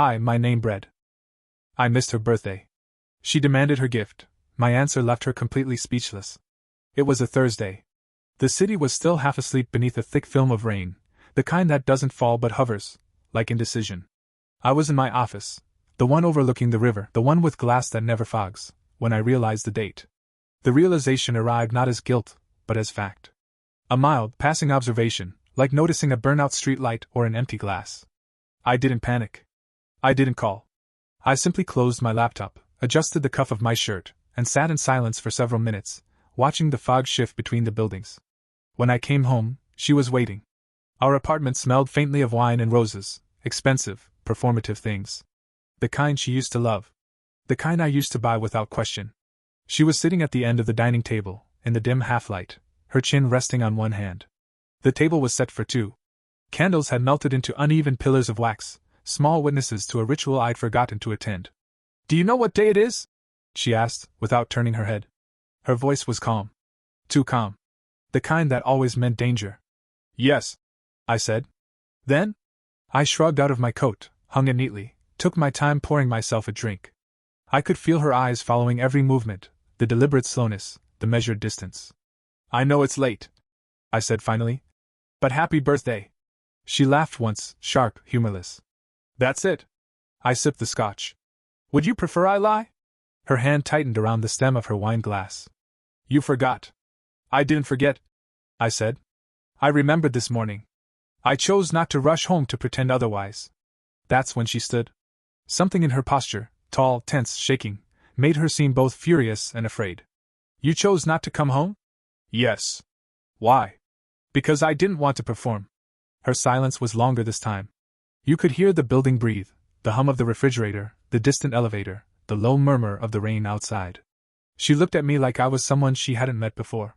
Hi, my name Bread. I missed her birthday. She demanded her gift. My answer left her completely speechless. It was a Thursday. The city was still half asleep beneath a thick film of rain, the kind that doesn't fall but hovers, like indecision. I was in my office, the one overlooking the river, the one with glass that never fogs, when I realized the date. The realization arrived not as guilt, but as fact. A mild, passing observation, like noticing a burnout streetlight or an empty glass. I didn't panic. I didn't call. I simply closed my laptop, adjusted the cuff of my shirt, and sat in silence for several minutes, watching the fog shift between the buildings. When I came home, she was waiting. Our apartment smelled faintly of wine and roses, expensive, performative things. The kind she used to love. The kind I used to buy without question. She was sitting at the end of the dining table, in the dim half-light, her chin resting on one hand. The table was set for two. Candles had melted into uneven pillars of wax, small witnesses to a ritual I'd forgotten to attend. "Do you know what day it is?" she asked, without turning her head. Her voice was calm. Too calm. The kind that always meant danger. "Yes," I said. "Then?" I shrugged out of my coat, hung it neatly, took my time pouring myself a drink. I could feel her eyes following every movement, the deliberate slowness, the measured distance. "I know it's late," I said finally. "But happy birthday." She laughed once, sharp, humorless. "That's it." I sipped the scotch. "Would you prefer I lie?" Her hand tightened around the stem of her wine glass. "You forgot." "I didn't forget," I said. "I remembered this morning. I chose not to rush home to pretend otherwise." That's when she stood. Something in her posture, tall, tense, shaking, made her seem both furious and afraid. "You chose not to come home?" "Yes." "Why?" "Because I didn't want to perform." Her silence was longer this time. You could hear the building breathe, the hum of the refrigerator, the distant elevator, the low murmur of the rain outside. She looked at me like I was someone she hadn't met before.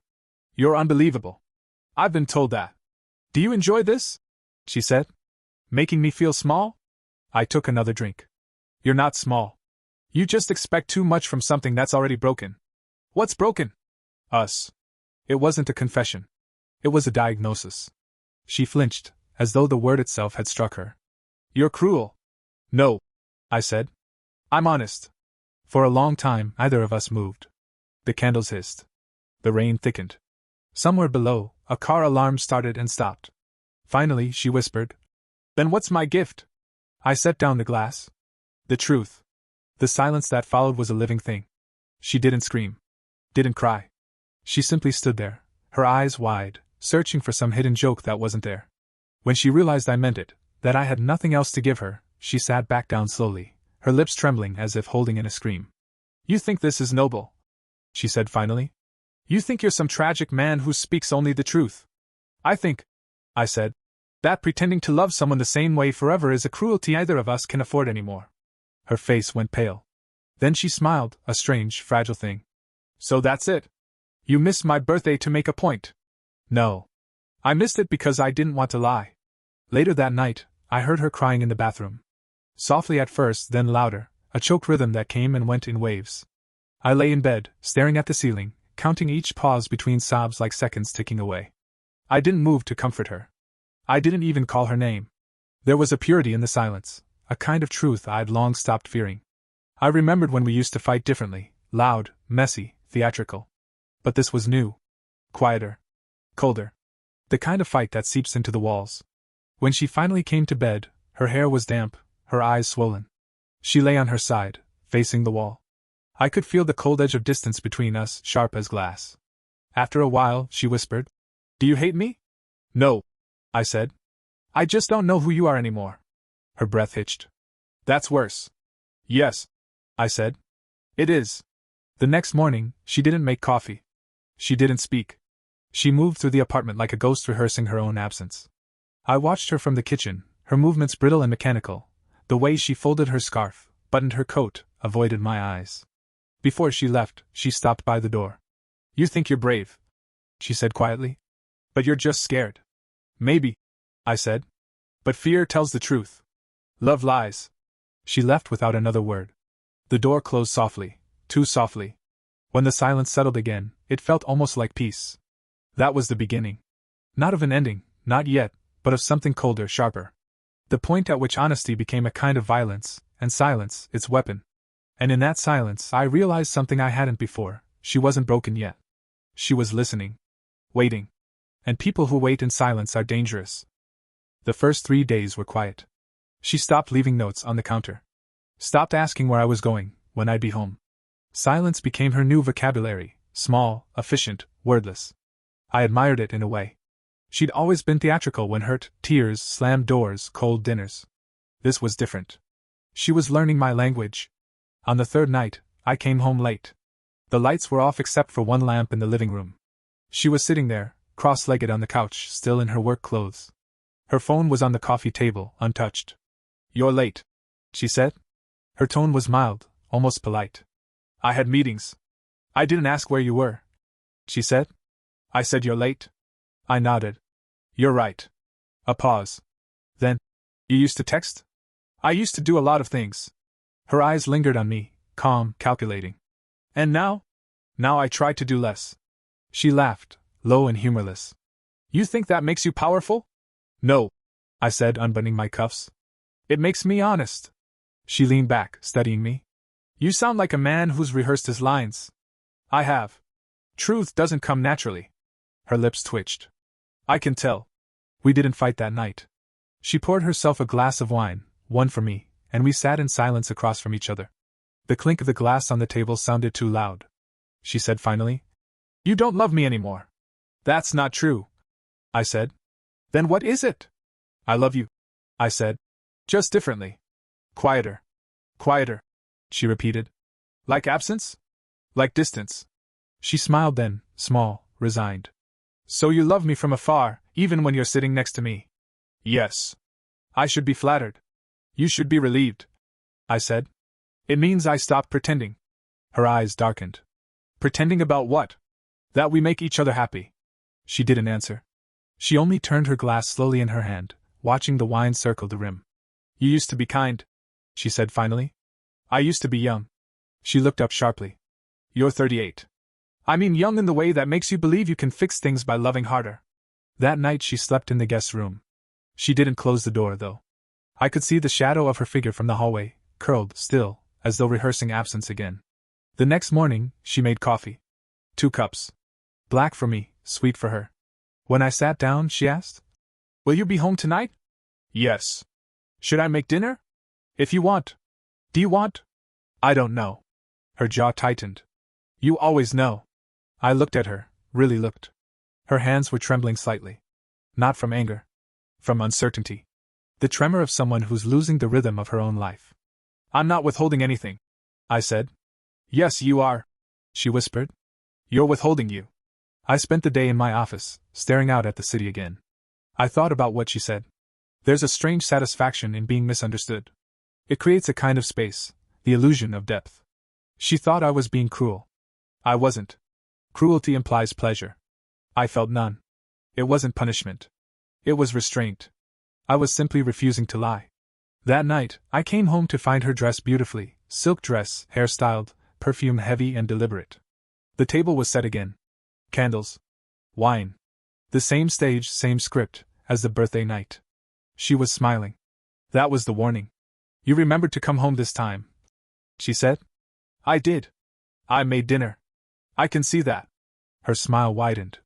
"You're unbelievable. I've been told that." "Do you enjoy this?" she said. "Making me feel small?" I took another drink. "You're not small. You just expect too much from something that's already broken." "What's broken?" "Us." It wasn't a confession. It was a diagnosis. She flinched, as though the word itself had struck her. "You're cruel." "No," I said. "I'm honest." For a long time, neither of us moved. The candles hissed. The rain thickened. Somewhere below, a car alarm started and stopped. Finally, she whispered, "Then what's my gift?" I set down the glass. The truth. The silence that followed was a living thing. She didn't scream. Didn't cry. She simply stood there, her eyes wide, searching for some hidden joke that wasn't there. When she realized I meant it, that I had nothing else to give her, she sat back down slowly, her lips trembling as if holding in a scream. "You think this is noble," she said finally. "You think you're some tragic man who speaks only the truth. I think," I said, "that pretending to love someone the same way forever is a cruelty neither of us can afford anymore." Her face went pale. Then she smiled, a strange, fragile thing. "So that's it. You missed my birthday to make a point." "No. I missed it because I didn't want to lie." Later that night, I heard her crying in the bathroom. Softly at first, then louder, a choked rhythm that came and went in waves. I lay in bed, staring at the ceiling, counting each pause between sobs like seconds ticking away. I didn't move to comfort her. I didn't even call her name. There was a purity in the silence, a kind of truth I'd long stopped fearing. I remembered when we used to fight differently, loud, messy, theatrical. But this was new. Quieter. Colder. The kind of fight that seeps into the walls. When she finally came to bed, her hair was damp, her eyes swollen. She lay on her side, facing the wall. I could feel the cold edge of distance between us, sharp as glass. After a while, she whispered, "Do you hate me?" "No," I said. "I just don't know who you are anymore." Her breath hitched. "That's worse." "Yes," I said. "It is." The next morning, she didn't make coffee. She didn't speak. She moved through the apartment like a ghost rehearsing her own absence. I watched her from the kitchen, her movements brittle and mechanical. The way she folded her scarf, buttoned her coat, avoided my eyes. Before she left, she stopped by the door. "You think you're brave," she said quietly. "But you're just scared." "Maybe," I said. "But fear tells the truth. Love lies." She left without another word. The door closed softly, too softly. When the silence settled again, it felt almost like peace. That was the beginning. Not of an ending, not yet, but of something colder, sharper. The point at which honesty became a kind of violence, and silence its weapon. And in that silence I realized something I hadn't before: she wasn't broken yet. She was listening. Waiting. And people who wait in silence are dangerous. The first 3 days were quiet. She stopped leaving notes on the counter. Stopped asking where I was going, when I'd be home. Silence became her new vocabulary, small, efficient, wordless. I admired it in a way. She'd always been theatrical when hurt, tears, slammed doors, cold dinners. This was different. She was learning my language. On the third night, I came home late. The lights were off except for one lamp in the living room. She was sitting there, cross-legged on the couch, still in her work clothes. Her phone was on the coffee table, untouched. "You're late," she said. Her tone was mild, almost polite. "I had meetings. I didn't ask where you were," she said. "I said you're late." I nodded. "You're right." A pause. Then, "You used to text?" "I used to do a lot of things." Her eyes lingered on me, calm, calculating. "And now?" "Now I try to do less." She laughed, low and humorless. "You think that makes you powerful?" "No," I said, unbuttoning my cuffs. "It makes me honest." She leaned back, studying me. "You sound like a man who's rehearsed his lines." "I have. Truth doesn't come naturally." Her lips twitched. "I can tell." We didn't fight that night. She poured herself a glass of wine, one for me, and we sat in silence across from each other. The clink of the glass on the table sounded too loud. She said finally, "You don't love me anymore." "That's not true," I said. "Then what is it?" "I love you," I said. "Just differently. Quieter." "Quieter," she repeated. "Like absence?" "Like distance." She smiled then, small, resigned. "So you love me from afar, even when you're sitting next to me?" "Yes." "I should be flattered." "You should be relieved," I said. "It means I stopped pretending." Her eyes darkened. "Pretending about what?" "That we make each other happy." She didn't answer. She only turned her glass slowly in her hand, watching the wine circle the rim. "You used to be kind," she said finally. "I used to be young." She looked up sharply. "You're 38. I mean young in the way that makes you believe you can fix things by loving harder." That night she slept in the guest room. She didn't close the door, though. I could see the shadow of her figure from the hallway, curled, still, as though rehearsing absence again. The next morning, she made coffee. 2 cups. Black for me, sweet for her. When I sat down, she asked, "Will you be home tonight?" "Yes." "Should I make dinner?" "If you want." "Do you want?" "I don't know." Her jaw tightened. "You always know." I looked at her, really looked. Her hands were trembling slightly. Not from anger. From uncertainty. The tremor of someone who's losing the rhythm of her own life. "I'm not withholding anything," I said. "Yes, you are," she whispered. "You're withholding you." I spent the day in my office, staring out at the city again. I thought about what she said. There's a strange satisfaction in being misunderstood. It creates a kind of space, the illusion of depth. She thought I was being cruel. I wasn't. Cruelty implies pleasure. I felt none. It wasn't punishment. It was restraint. I was simply refusing to lie. That night, I came home to find her dressed beautifully, silk dress, hairstyled, perfume heavy and deliberate. The table was set again. Candles. Wine. The same stage, same script, as the birthday night. She was smiling. That was the warning. "You remembered to come home this time," she said. "I did. I made dinner." "I can see that." Her smile widened.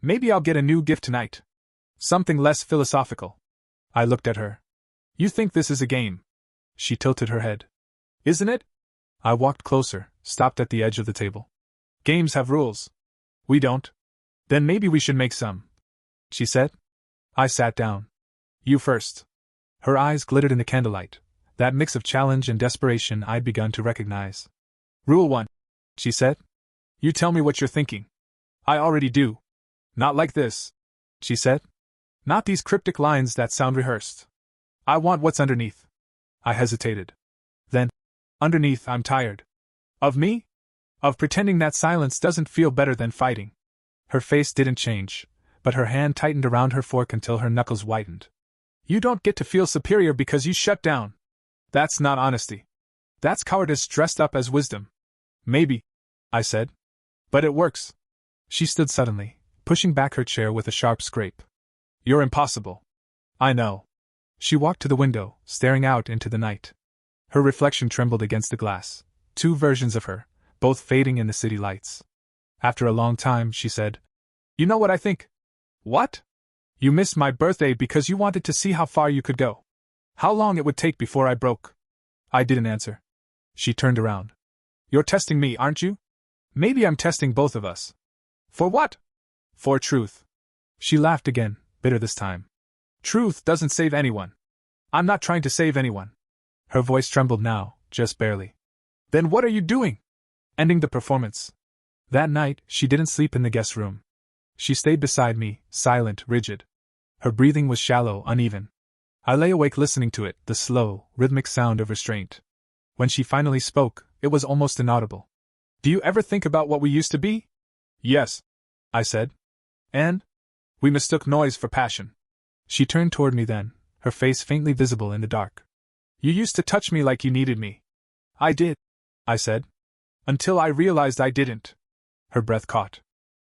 "Maybe I'll get a new gift tonight. Something less philosophical." I looked at her. "You think this is a game?" She tilted her head. "Isn't it?" I walked closer, stopped at the edge of the table. "Games have rules." "We don't." "Then maybe we should make some," she said. I sat down. "You first." Her eyes glittered in the candlelight, that mix of challenge and desperation I'd begun to recognize. "Rule 1," she said. "You tell me what you're thinking." "I already do." "Not like this," she said. "Not these cryptic lines that sound rehearsed. I want what's underneath." I hesitated. Then, "Underneath, I'm tired." "Of me?" "Of pretending that silence doesn't feel better than fighting." Her face didn't change, but her hand tightened around her fork until her knuckles whitened. "You don't get to feel superior because you shut down. That's not honesty. That's cowardice dressed up as wisdom." "Maybe," I said. "But it works." She stood suddenly, pushing back her chair with a sharp scrape. "You're impossible." "I know." She walked to the window, staring out into the night. Her reflection trembled against the glass. Two versions of her, both fading in the city lights. After a long time, she said, "You know what I think?" "What?" "You missed my birthday because you wanted to see how far you could go. How long it would take before I broke." I didn't answer. She turned around. "You're testing me, aren't you?" "Maybe I'm testing both of us." "For what?" "For truth." She laughed again, bitter this time. "Truth doesn't save anyone." "I'm not trying to save anyone." Her voice trembled now, just barely. "Then what are you doing?" "Ending the performance." That night, she didn't sleep in the guest room. She stayed beside me, silent, rigid. Her breathing was shallow, uneven. I lay awake listening to it, the slow, rhythmic sound of restraint. When she finally spoke, it was almost inaudible. "Do you ever think about what we used to be?" "Yes," I said. "And?" "We mistook noise for passion." She turned toward me then, her face faintly visible in the dark. "You used to touch me like you needed me." "I did," I said. "Until I realized I didn't." Her breath caught.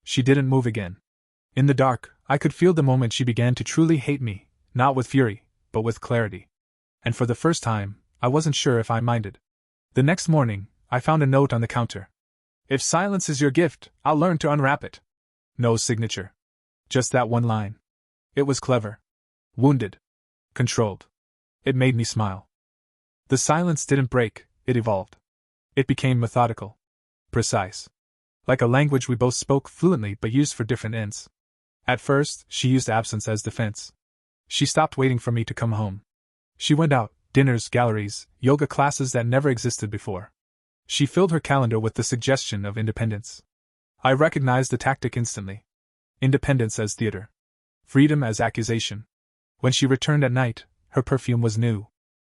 She didn't move again. In the dark, I could feel the moment she began to truly hate me, not with fury, but with clarity. And for the first time, I wasn't sure if I minded. The next morning, I found a note on the counter. "If silence is your gift, I'll learn to unwrap it." No signature. Just that one line. It was clever. Wounded. Controlled. It made me smile. The silence didn't break, it evolved. It became methodical. Precise. Like a language we both spoke fluently but used for different ends. At first, she used absence as defense. She stopped waiting for me to come home. She went out, dinners, galleries, yoga classes that never existed before. She filled her calendar with the suggestion of independence. I recognized the tactic instantly. Independence as theater. Freedom as accusation. When she returned at night, her perfume was new.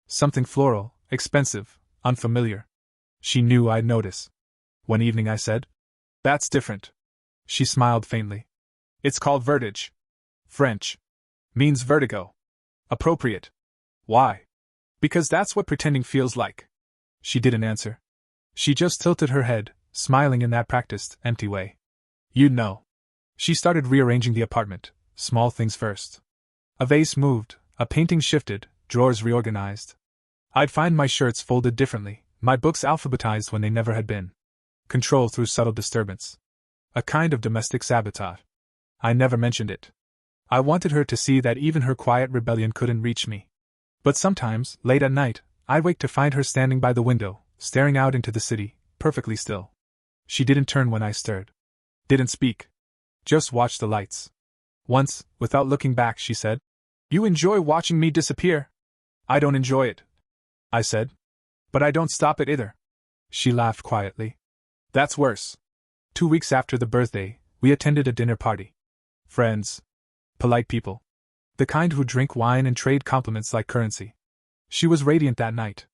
Something floral, expensive, unfamiliar. She knew I'd notice. One evening I said, "That's different." She smiled faintly. "It's called vertige. French. Means vertigo. Appropriate." "Why?" "Because that's what pretending feels like." She didn't answer. She just tilted her head, smiling in that practiced, empty way. "You'd know." She started rearranging the apartment, small things first. A vase moved, a painting shifted, drawers reorganized. I'd find my shirts folded differently, my books alphabetized when they never had been. Control through subtle disturbance. A kind of domestic sabotage. I never mentioned it. I wanted her to see that even her quiet rebellion couldn't reach me. But sometimes, late at night, I'd wake to find her standing by the window, staring out into the city, perfectly still. She didn't turn when I stirred. Didn't speak. Just watched the lights. Once, without looking back, she said, "You enjoy watching me disappear." "I don't enjoy it," I said. "But I don't stop it either." She laughed quietly. "That's worse." 2 weeks after the birthday, we attended a dinner party. Friends. Polite people. The kind who drink wine and trade compliments like currency. She was radiant that night.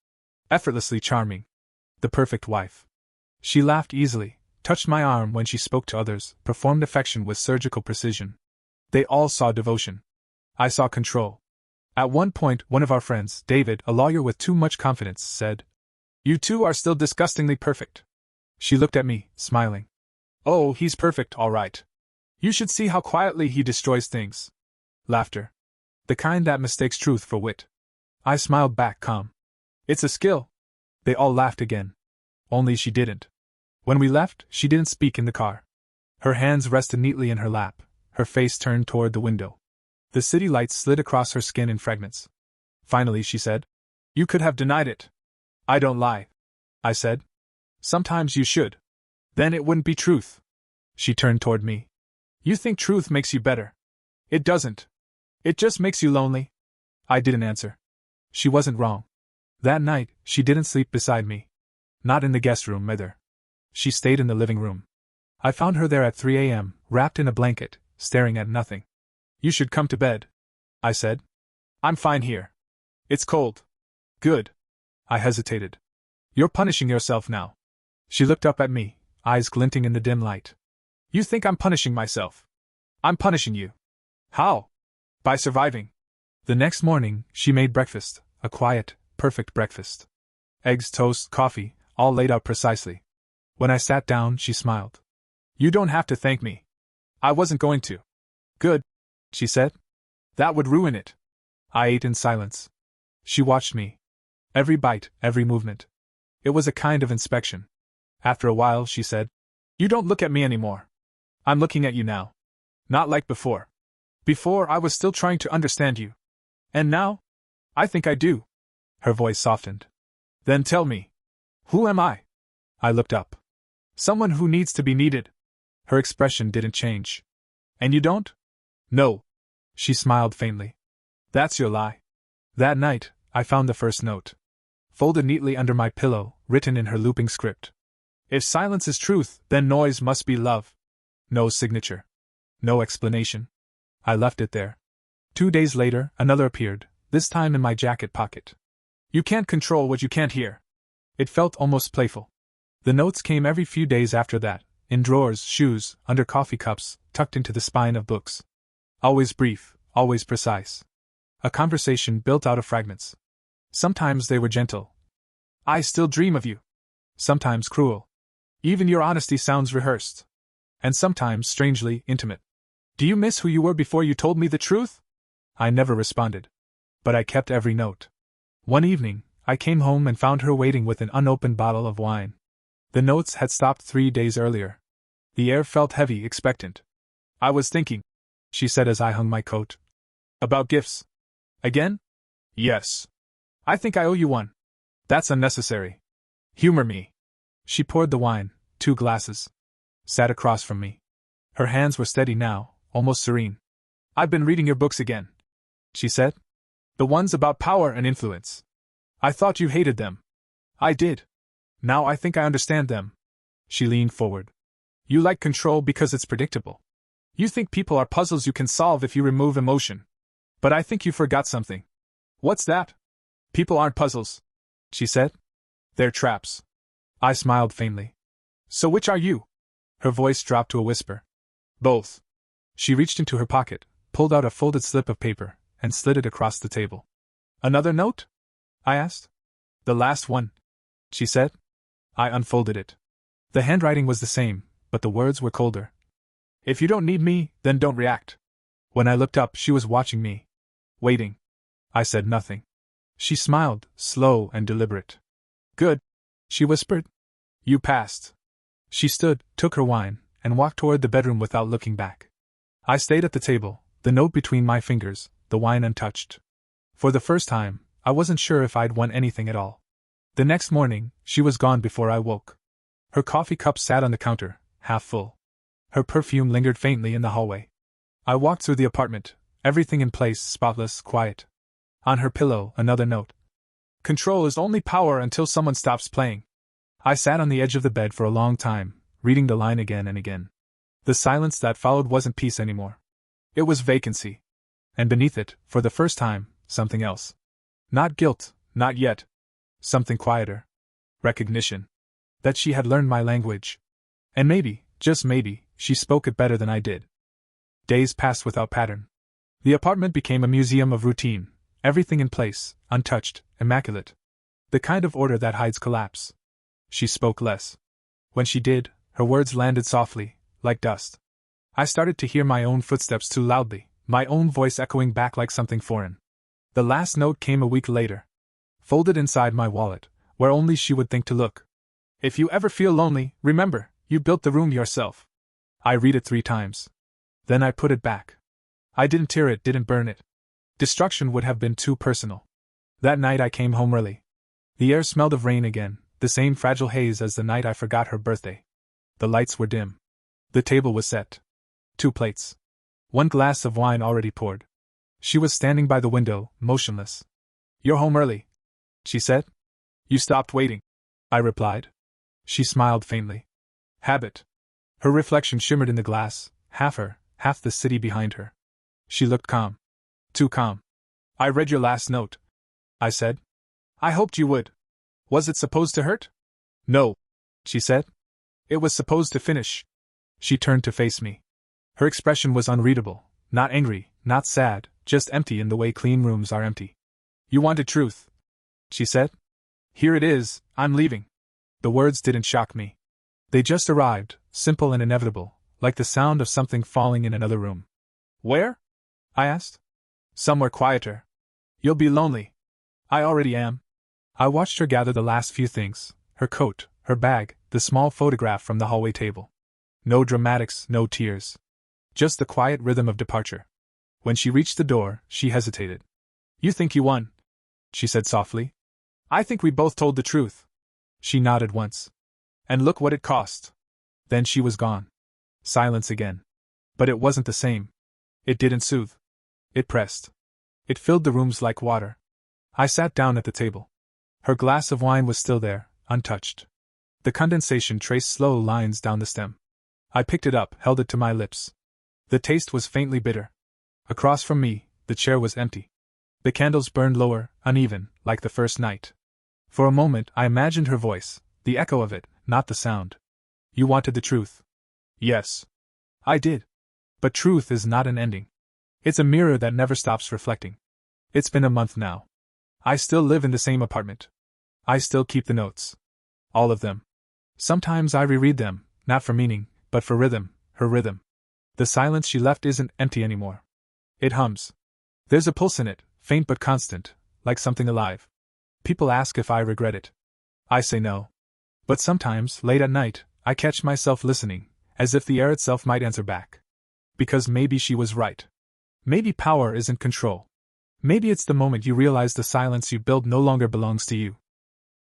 Effortlessly charming. The perfect wife. She laughed easily, touched my arm when she spoke to others, performed affection with surgical precision. They all saw devotion. I saw control. At one point, one of our friends, David, a lawyer with too much confidence, said, "You two are still disgustingly perfect." She looked at me, smiling. "Oh, he's perfect, all right. You should see how quietly he destroys things." Laughter. The kind that mistakes truth for wit. I smiled back, calm. "It's a skill." They all laughed again. Only she didn't. When we left, she didn't speak in the car. Her hands rested neatly in her lap, her face turned toward the window. The city lights slid across her skin in fragments. Finally, she said, "You could have denied it." "I don't lie," I said. "Sometimes you should. Then it wouldn't be truth." She turned toward me. "You think truth makes you better. It doesn't. It just makes you lonely." I didn't answer. She wasn't wrong. That night, she didn't sleep beside me. Not in the guest room either. She stayed in the living room. I found her there at 3 a.m., wrapped in a blanket, staring at nothing. "You should come to bed," I said. "I'm fine here. It's cold." "Good." I hesitated. "You're punishing yourself now." She looked up at me, eyes glinting in the dim light. "You think I'm punishing myself? I'm punishing you." "How?" "By surviving." The next morning, she made breakfast, a quiet, perfect breakfast. Eggs, toast, coffee, all laid out precisely. When I sat down, she smiled. "You don't have to thank me. I wasn't going to." "Good," she said. "That would ruin it." I ate in silence. She watched me. Every bite, every movement. It was a kind of inspection. After a while, she said, "You don't look at me anymore. I'm looking at you now. Not like before. Before, I was still trying to understand you. And now? I think I do." Her voice softened. "Then tell me. Who am I?" I looked up. "Someone who needs to be needed." Her expression didn't change. "And you don't?" "No." She smiled faintly. "That's your lie." That night, I found the first note. Folded neatly under my pillow, written in her looping script. "If silence is truth, then noise must be love." No signature. No explanation. I left it there. 2 days later, another appeared, this time in my jacket pocket. "You can't control what you can't hear." It felt almost playful. The notes came every few days after that, in drawers, shoes, under coffee cups, tucked into the spine of books. Always brief, always precise. A conversation built out of fragments. Sometimes they were gentle. "I still dream of you." Sometimes cruel. "Even your honesty sounds rehearsed." And sometimes strangely intimate. "Do you miss who you were before you told me the truth?" I never responded. But I kept every note. One evening, I came home and found her waiting with an unopened bottle of wine. The notes had stopped 3 days earlier. The air felt heavy, expectant. "I was thinking," she said as I hung my coat. "About gifts." "Again?" "Yes. I think I owe you one." "That's unnecessary. Humor me." She poured the wine, 2 glasses. Sat across from me. Her hands were steady now, almost serene. "I've been reading your books again," she said. "The ones about power and influence. I thought you hated them." "I did. Now I think I understand them." She leaned forward. "You like control because it's predictable. You think people are puzzles you can solve if you remove emotion. But I think you forgot something." "What's that?" "People aren't puzzles," she said. "They're traps." I smiled faintly. "So which are you?" Her voice dropped to a whisper. "Both." She reached into her pocket, pulled out a folded slip of paper, and slid it across the table. "Another note?" I asked. "The last one," she said. I unfolded it. The handwriting was the same, but the words were colder. "If you don't need me, then don't react." When I looked up, she was watching me. Waiting. I said nothing. She smiled, slow and deliberate. "Good," she whispered. "You passed." She stood, took her wine, and walked toward the bedroom without looking back. I stayed at the table, the note between my fingers, the wine untouched. For the first time, I wasn't sure if I'd won anything at all. The next morning, she was gone before I woke. Her coffee cup sat on the counter, half full. Her perfume lingered faintly in the hallway. I walked through the apartment, everything in place, spotless, quiet. On her pillow, another note. "Control is only power until someone stops playing." I sat on the edge of the bed for a long time, reading the line again and again. The silence that followed wasn't peace anymore. It was vacancy. And beneath it, for the first time, something else. Not guilt, not yet. Something quieter. Recognition. That she had learned my language. And maybe, just maybe, she spoke it better than I did. Days passed without pattern. The apartment became a museum of routine, everything in place, untouched, immaculate. The kind of order that hides collapse. She spoke less. When she did, her words landed softly, like dust. I started to hear my own footsteps too loudly, my own voice echoing back like something foreign. The last note came a week later. Folded inside my wallet, where only she would think to look. "If you ever feel lonely, remember, you built the room yourself." I read it 3 times. Then I put it back. I didn't tear it, didn't burn it. Destruction would have been too personal. That night I came home early. The air smelled of rain again, the same fragile haze as the night I forgot her birthday. The lights were dim. The table was set. 2 plates. 1 glass of wine already poured. She was standing by the window, motionless. "You're home early," she said. "You stopped waiting," I replied. She smiled faintly. "Habit." Her reflection shimmered in the glass, half her, half the city behind her. She looked calm. Too calm. "I read your last note," I said. "I hoped you would. Was it supposed to hurt?" "No," she said. "It was supposed to finish." She turned to face me. Her expression was unreadable, not angry, not sad, just empty in the way clean rooms are empty. "You wanted truth," she said. "Here it is, I'm leaving." The words didn't shock me. They just arrived, simple and inevitable, like the sound of something falling in another room. "Where?" I asked. "Somewhere quieter." You'll be lonely. I already am. I watched her gather the last few things, her coat, her bag, the small photograph from the hallway table. No dramatics, no tears. Just the quiet rhythm of departure. When she reached the door, she hesitated. You think you won? She said softly. I think we both told the truth. She nodded once. And look what it cost. Then she was gone. Silence again. But it wasn't the same. It didn't soothe. It pressed. It filled the rooms like water. I sat down at the table. Her glass of wine was still there, untouched. The condensation traced slow lines down the stem. I picked it up, held it to my lips. The taste was faintly bitter. Across from me, the chair was empty. The candles burned lower, uneven, like the first night. For a moment I imagined her voice, the echo of it, not the sound. You wanted the truth. Yes. I did. But truth is not an ending. It's a mirror that never stops reflecting. It's been a month now. I still live in the same apartment. I still keep the notes. All of them. Sometimes I reread them, not for meaning, but for rhythm, her rhythm. The silence she left isn't empty anymore. It hums. There's a pulse in it, faint but constant, like something alive. People ask if I regret it. I say no. But sometimes, late at night, I catch myself listening, as if the air itself might answer back. Because maybe she was right. Maybe power isn't control. Maybe it's the moment you realize the silence you build no longer belongs to you.